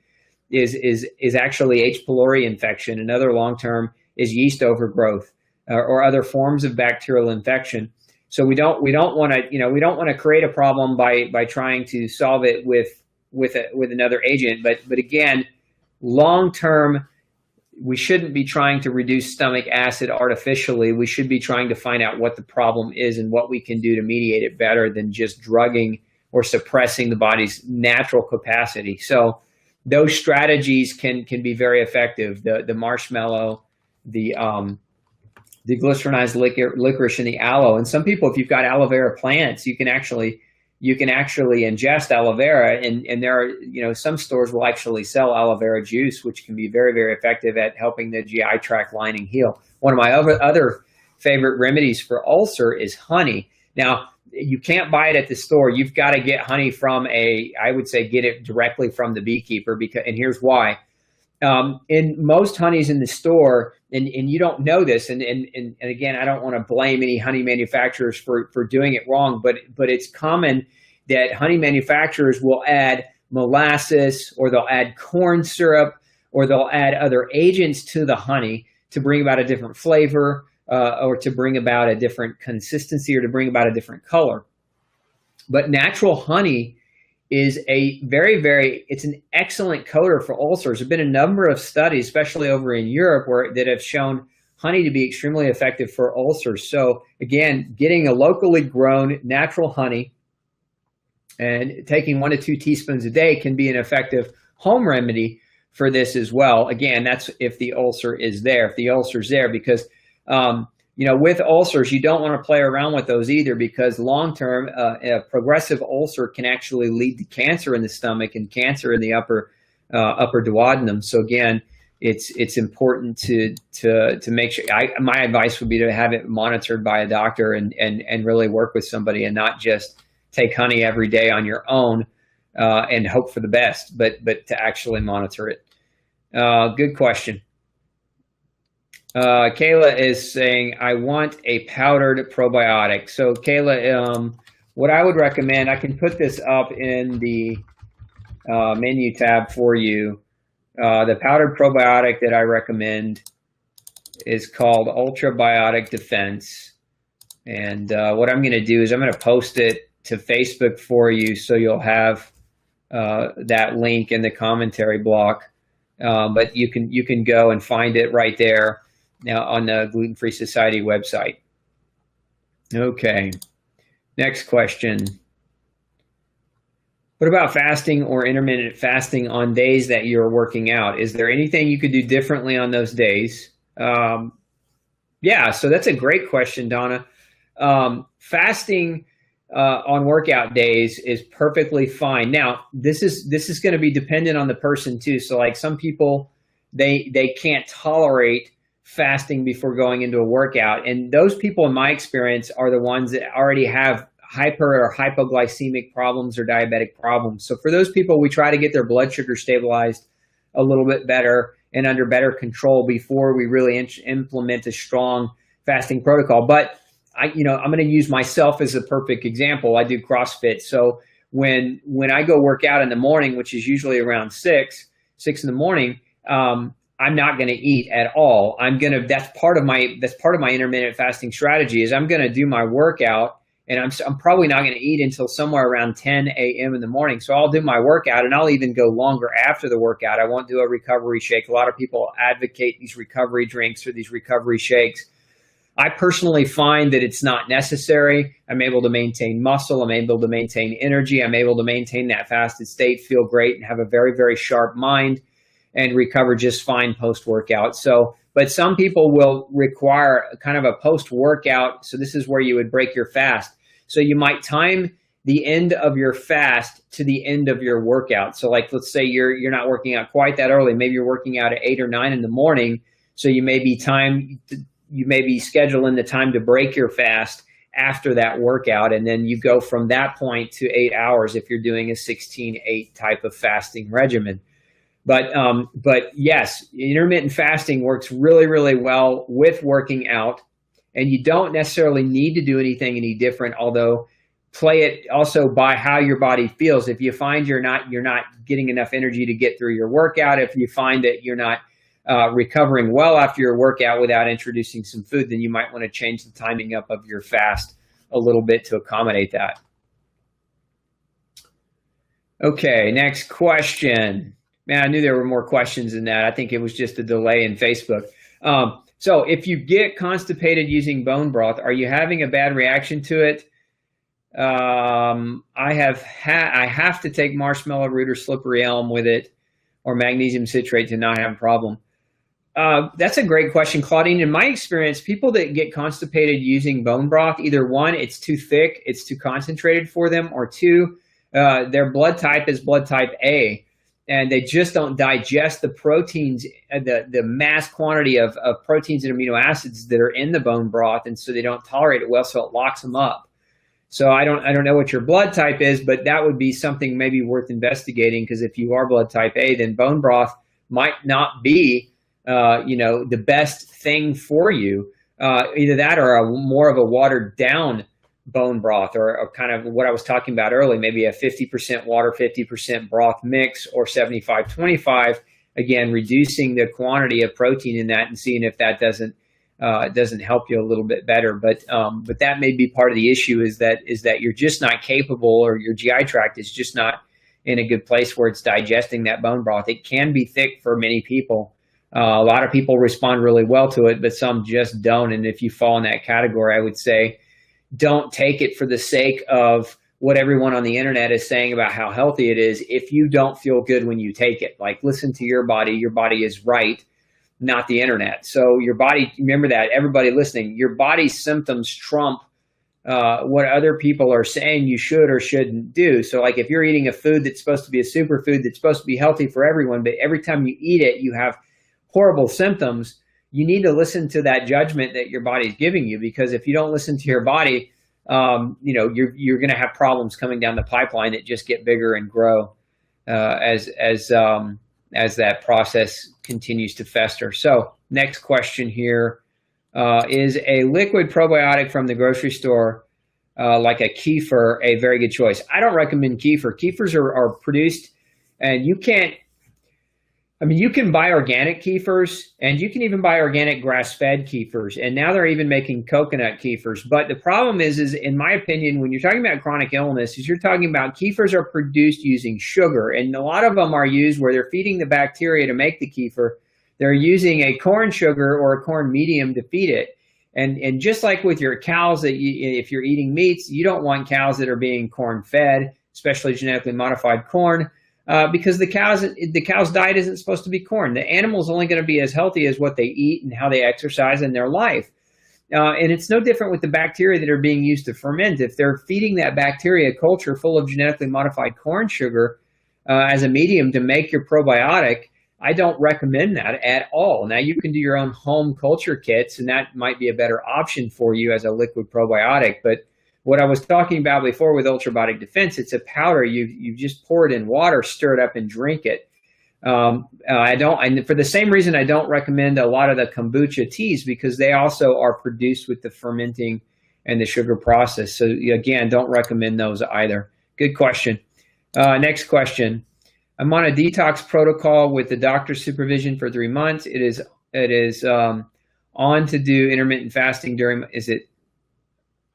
is actually H. pylori infection. Another long term is yeast overgrowth or other forms of bacterial infection. So we don't want to create a problem by trying to solve it with another agent. But again, long term, we shouldn't be trying to reduce stomach acid artificially. We should be trying to find out what the problem is and what we can do to mediate it better than just drugging or suppressing the body's natural capacity. So those strategies can be very effective. The marshmallow, the glycerinized licorice, and the aloe. And some people, if you've got aloe vera plants, you can actually ingest aloe vera, and there are, some stores will actually sell aloe vera juice, which can be very, very effective at helping the GI tract lining heal. One of my other favorite remedies for ulcer is honey. Now, you can't buy it at the store. You've got to get honey from I would say get it directly from the beekeeper, and here's why. In most honeys in the store, and you don't know this, and again, I don't want to blame any honey manufacturers for doing it wrong, but it's common that honey manufacturers will add molasses, or they'll add corn syrup, or they'll add other agents to the honey to bring about a different flavor, or to bring about a different consistency, or to bring about a different color. But natural honey is it's an excellent coater for ulcers. There have been a number of studies, especially over in Europe, that have shown honey to be extremely effective for ulcers. So again, getting a locally grown natural honey and taking 1 to 2 teaspoons a day can be an effective home remedy for this as well. Again, that's if the ulcer is there. If the ulcer is there, because with ulcers, you don't want to play around with those either, because long-term, a progressive ulcer can actually lead to cancer in the stomach and cancer in the upper duodenum. So again, it's important to make sure. My advice would be to have it monitored by a doctor and really work with somebody, and not just take honey every day on your own and hope for the best, but to actually monitor it. Good question. Kayla is saying, I want a powdered probiotic. So Kayla, what I would recommend, I can put this up in the menu tab for you. The powdered probiotic that I recommend is called Ultrabiotic Defense. And what I'm going to do is I'm going to post it to Facebook for you, so you'll have that link in the commentary block. But you can go and find it right there now on the Gluten Free Society website. Okay, next question. What about fasting or intermittent fasting on days that you're working out? Is there anything you could do differently on those days? Yeah, so that's a great question, Donna. Fasting on workout days is perfectly fine. Now, this is going to be dependent on the person too. So like some people, they can't tolerate fasting before going into a workout. And those people, in my experience, are the ones that already have hyper or hypoglycemic problems or diabetic problems. So for those people, we try to get their blood sugar stabilized a little bit better and under better control before we really implement a strong fasting protocol. But I'm going to use myself as a perfect example. I do CrossFit. So when I go work out in the morning, which is usually around 6 in the morning, I'm not going to eat at all. That's part of my intermittent fasting strategy is I'm going to do my workout, and I'm probably not going to eat until somewhere around 10 a.m. in the morning. So I'll do my workout, and I'll even go longer after the workout. I won't do a recovery shake. A lot of people advocate these recovery drinks or these recovery shakes. I personally find that it's not necessary. I'm able to maintain muscle. I'm able to maintain energy. I'm able to maintain that fasted state, feel great, and have a very, very sharp mind, and recover just fine post-workout. So, but some people will require kind of a post-workout. So this is where you would break your fast. So you might time the end of your fast to the end of your workout. So like, let's say you're not working out quite that early. Maybe you're working out at 8 or 9 in the morning. So you may be maybe schedule in the time to break your fast after that workout, and then you go from that point to 8 hours if you're doing a 16-8 type of fasting regimen. But yes, intermittent fasting works really, really well with working out, and you don't necessarily need to do anything any different, although play it also by how your body feels. If you find you're not getting enough energy to get through your workout, if you find that you're not recovering well after your workout without introducing some food, then you might want to change the timing up of your fast a little bit to accommodate that. Okay, next question. Man, I knew there were more questions than that. I think it was just a delay in Facebook. So if you get constipated using bone broth, are you having a bad reaction to it? I have to take marshmallow root or slippery elm with it, or magnesium citrate, to not have a problem. That's a great question, Claudine. In my experience, people that get constipated using bone broth, either one, it's too thick, it's too concentrated for them, or two, their blood type is blood type A, and they just don't digest the proteins, the mass quantity of proteins and amino acids that are in the bone broth, and so they don't tolerate it well, so it locks them up. So I don't know what your blood type is, but that would be something maybe worth investigating, because if you are blood type A, then bone broth might not be the best thing for you. Either that or more of a watered down bone broth, or kind of what I was talking about earlier, maybe a 50% water, 50% broth mix, or 75-25, again, reducing the quantity of protein in that and seeing if that doesn't help you a little bit better. But that may be part of the issue, is that you're just not capable, or your GI tract is just not in a good place where it's digesting that bone broth. It can be thick for many people. A lot of people respond really well to it, but some just don't. And if you fall in that category, I would say don't take it for the sake of what everyone on the internet is saying about how healthy it is. If you don't feel good when you take it, like, listen to your body. Your body is right, not the internet. So your body, remember that, everybody listening, your body's symptoms trump what other people are saying you should or shouldn't do. So like, if you're eating a food that's supposed to be a superfood, that's supposed to be healthy for everyone, but every time you eat it, you have horrible symptoms, you need to listen to that judgment that your body's giving you, because if you don't listen to your body, you're going to have problems coming down the pipeline that just get bigger and grow as that process continues to fester. So next question here, is a liquid probiotic from the grocery store, like a kefir, a very good choice? I don't recommend kefir. Kefirs are produced, and you can buy organic kefirs, and you can even buy organic grass-fed kefirs, and now they're even making coconut kefirs. But the problem is in my opinion, when you're talking about chronic illness, is you're talking about kefirs are produced using sugar, and a lot of them are used where they're feeding the bacteria to make the kefir. They're using a corn sugar or a corn medium to feed it. And just like with your cows, if you're eating meats, you don't want cows that are being corn-fed, especially genetically modified corn, because the cow's diet isn't supposed to be corn. The animal's only going to be as healthy as what they eat and how they exercise in their life. And it's no different with the bacteria that are being used to ferment. If they're feeding that bacteria culture full of genetically modified corn sugar as a medium to make your probiotic, I don't recommend that at all. Now, you can do your own home culture kits, and that might be a better option for you as a liquid probiotic. But what I was talking about before with Ultrabiotic Defense, it's a powder. You just pour it in water, stir it up, and drink it. And for the same reason, I don't recommend a lot of the kombucha teas, because they also are produced with the fermenting and the sugar process. So again, don't recommend those either. Good question. Next question. I'm on a detox protocol with the doctor's supervision for 3 months. It is on to do intermittent fasting during,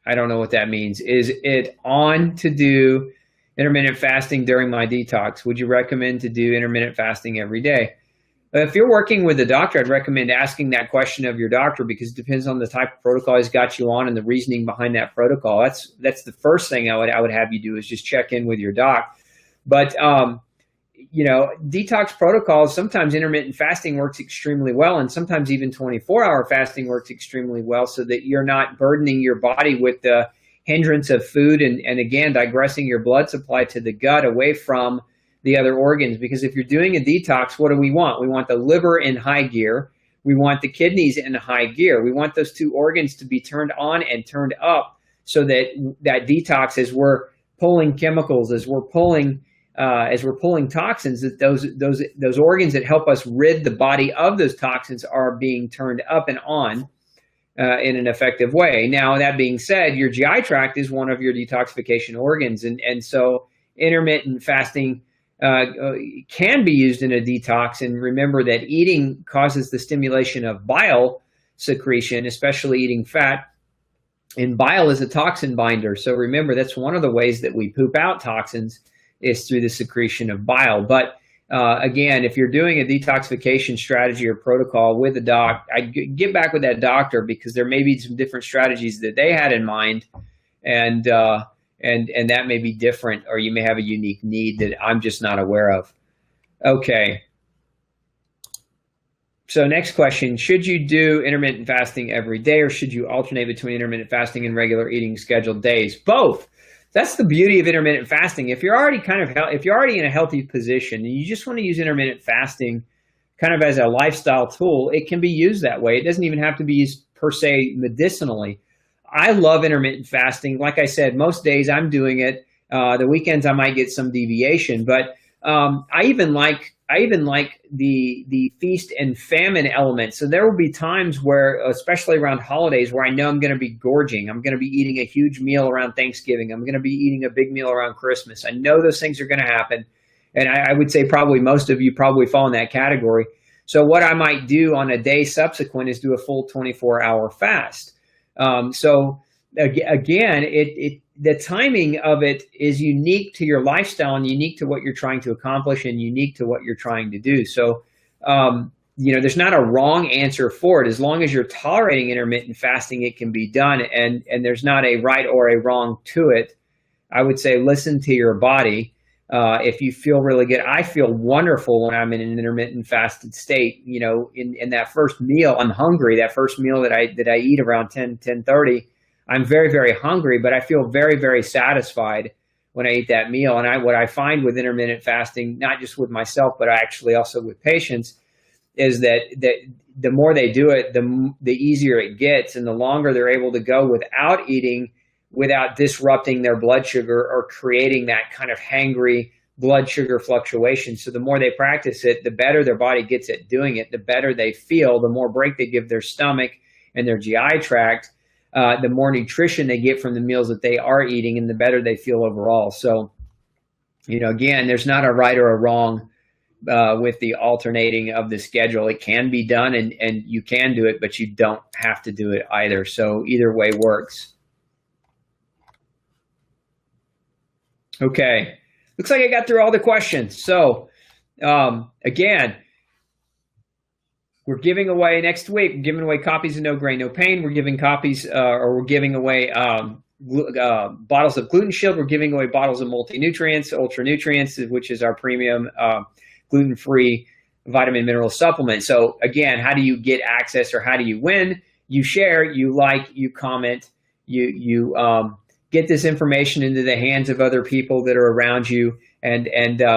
I don't know what that means. Is it on to do intermittent fasting during my detox? Would you recommend to do intermittent fasting every day? If you're working with a doctor, I'd recommend asking that question of your doctor, because it depends on the type of protocol he's got you on and the reasoning behind that protocol. That's the first thing I would have you do, is just check in with your doc. But detox protocols, sometimes intermittent fasting works extremely well, and sometimes even 24-hour fasting works extremely well, so that you're not burdening your body with the hindrance of food and again, digressing your blood supply to the gut away from the other organs. Because if you're doing a detox, what do we want? We want the liver in high gear. We want the kidneys in high gear. We want those two organs to be turned on and turned up so that that detox, as we're pulling chemicals, as we're pulling toxins, that those organs that help us rid the body of those toxins are being turned up and on in an effective way. Now, that being said, your GI tract is one of your detoxification organs, and so intermittent fasting can be used in a detox. And remember that eating causes the stimulation of bile secretion, especially eating fat. And bile is a toxin binder. So remember, that's one of the ways that we poop out toxins is through the secretion of bile. But again, if you're doing a detoxification strategy or protocol with a doc, I'd get back with that doctor, because there may be some different strategies that they had in mind, and that may be different, or you may have a unique need that I'm just not aware of. Okay. So next question, should you do intermittent fasting every day, or should you alternate between intermittent fasting and regular eating scheduled days? Both. That's the beauty of intermittent fasting. If you're already in a healthy position and you just want to use intermittent fasting kind of as a lifestyle tool, it can be used that way. It doesn't even have to be used per se medicinally. I love intermittent fasting. Like I said, most days I'm doing it. The weekends I might get some deviation, but I even like the feast and famine element. So there will be times where, especially around holidays, where I know I'm going to be gorging. I'm going to be eating a huge meal around Thanksgiving. I'm going to be eating a big meal around Christmas. I know those things are going to happen. And I would say probably most of you probably fall in that category. So what I might do on a day subsequent is do a full 24-hour fast. So again, the timing of it is unique to your lifestyle and unique to what you're trying to accomplish and unique to what you're trying to do. So, there's not a wrong answer for it. As long as you're tolerating intermittent fasting, it can be done, and there's not a right or a wrong to it. I would say listen to your body. If you feel really good, I feel wonderful when I'm in an intermittent fasted state. In that first meal, I'm hungry. That first meal that I eat around 10:30, I'm very, very hungry, but I feel very, very satisfied when I eat that meal. And what I find with intermittent fasting, not just with myself, but actually also with patients, is that the more they do it, the easier it gets, and the longer they're able to go without eating, without disrupting their blood sugar or creating that kind of hangry blood sugar fluctuation. So the more they practice it, the better their body gets at doing it, the better they feel, the more break they give their stomach and their GI tract, the more nutrition they get from the meals that they are eating, and the better they feel overall. So, again, there's not a right or a wrong with the alternating of the schedule. It can be done, and you can do it, but you don't have to do it either. So either way works. Okay, looks like I got through all the questions. So again, we're giving away next week, we're giving away copies of No Grain, No Pain. We're giving copies, or we're giving away bottles of Gluten Shield. We're giving away bottles of multi-nutrients, Ultra Nutrients, which is our premium gluten-free vitamin mineral supplement. So again, how do you get access, or how do you win? You share, you like, you comment, you get this information into the hands of other people that are around you, and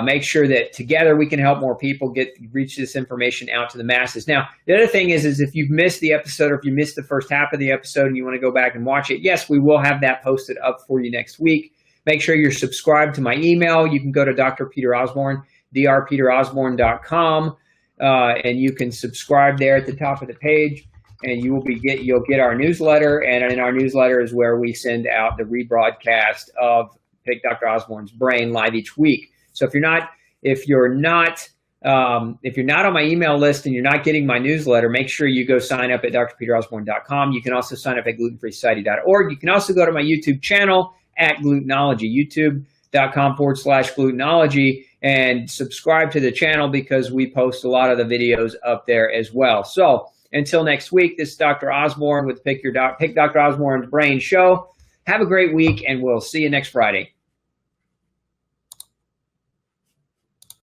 make sure that together we can help more people reach this information out to the masses. Now, the other thing is if you've missed the episode, or if you missed the first half of the episode and you want to go back and watch it, yes, we will have that posted up for you next week. Make sure you're subscribed to my email. You can go to Dr. Peter Osborne, drpeterosborne.com, and you can subscribe there at the top of the page. And you'll get our newsletter, and in our newsletter is where we send out the rebroadcast of Pick Dr. Osborne's Brain live each week. So if you're not on my email list and you're not getting my newsletter, make sure you go sign up at drpeterosborne.com. You can also sign up at glutenfreesociety.org. You can also go to my YouTube channel at Glutenology, youtube.com/Glutenology, and subscribe to the channel, because we post a lot of the videos up there as well. So until next week, this is Dr. Osborne with Pick Dr. Osborne's Brain show. Have a great week, and we'll see you next Friday.